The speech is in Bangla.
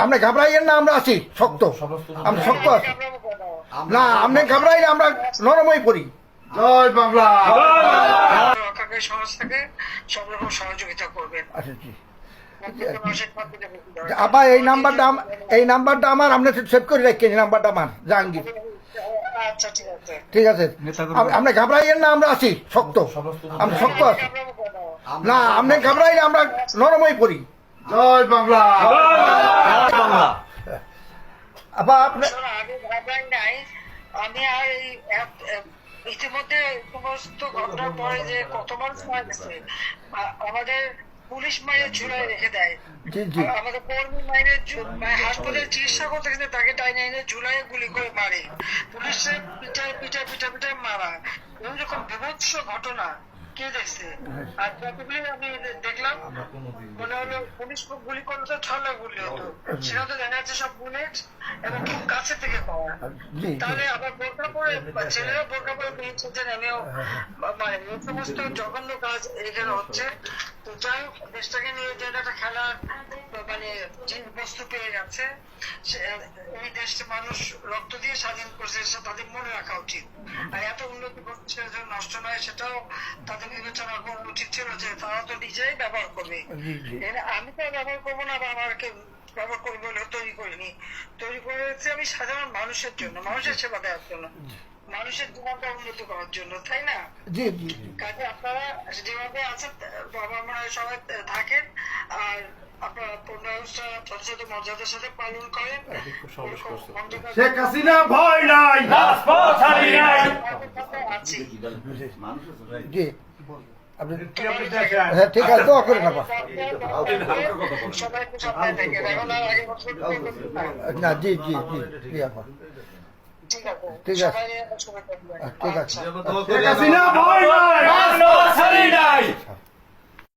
আপনি ঘাবড়াইয়েন না, আমরা আছি শক্ত, আমরা শক্ত আছি না, আপনি ঘাবড়াইলে আমরা নরমই পড়ি। জয় বাংলা। সংস্থাকে সব রকম সহযোগিতা করবেন। আচ্ছা জি আপা, এই নাম্বারটা আমার, আপনি সেভ করে রাখেন। এই নাম্বারটা আমার জাহাঙ্গীর। আচ্ছা ঠিক আছে, ঠিক আছে, আপনি ঘাবড়াইয়েন না, আমরা আছি শক্ত, আমরা শক্ত আছি না, আপনি ঘাবড়াইলে আমরা নরমই পড়ি। জয় বাংলা। আপা আপনি আমি আর এই ইতিমধ্যে সমস্ত ঘটনার পরে যে কত মানুষ মারা গেছে, আমাদের পুলিশ মায়ের ঝুলায় রেখে দেয়, আমাদের কর্মী মায়ের হাসপাতালে চিকিৎসা করতে গেছে তাকে টাইনে এনে ঝুলায় গুলি করে মারে, পুলিশের পিটায় মারা, এরকম বিভৎস ঘটনা কে দেখছে? আর যতগুলি আমি দেখলাম মনে হলো পুলিশ গুলি করলে তো ছলা গুলি হতো, সেটা তো দেখা যাচ্ছে সব বুলেট এবং খুব কাছে থেকে পাওয়া। তাহলে আবার বোরকা পরে ছেলেরা বোরকা পরে বেরিয়েছে যে নেমেও মানে এই সমস্ত জঘন্য কাজ এখানে হচ্ছে। তো যাই হোক, দেশটাকে নিয়ে যে একটা খেলার মানে যে বস্তু পেয়ে যাচ্ছে, এই দেশে মানুষ রক্ত দিয়ে স্বাধীন করছে, সেটা তাদের মনে রাখা উচিত। আর এত উন্নতি করছে নষ্ট নয়, সেটাও তাদের বিবেচনা করা উচিত ছিল যে তারা তো নিজেই ব্যবহার করবে। আমি তো ব্যবহার করবো না, বা আমাকে ব্যবহার করবো বলে তৈরি করিনি, তৈরি করেছি আমি সাধারণ মানুষের জন্য, মানুষের সেবা দেওয়ার জন্য, মানুষের জীবনটা উন্নতি করার জন্য, তাই না? কাজে আপনারা যেভাবে আছেন বাবা মা সবাই থাকেন, আর আপনারা পূর্ণাবস্থা যথাযথ মর্যাদার সাথে পালন করেন। শেখ হাসিনা ভয় নাই, আছি। জি হ্যাঁ ঠিক আছে, দোয়া করে নেবা সবাই একটু সাবধানে থাকেন, এখন আর আগে বছর না। জি জি জি জি আপা, ঠিক আছে, ঠিক আছে, সবাই শুভেচ্ছা দিবেন। ঠিক আছে। আচ্ছা। শেখ হাসিনা ভয় নাই।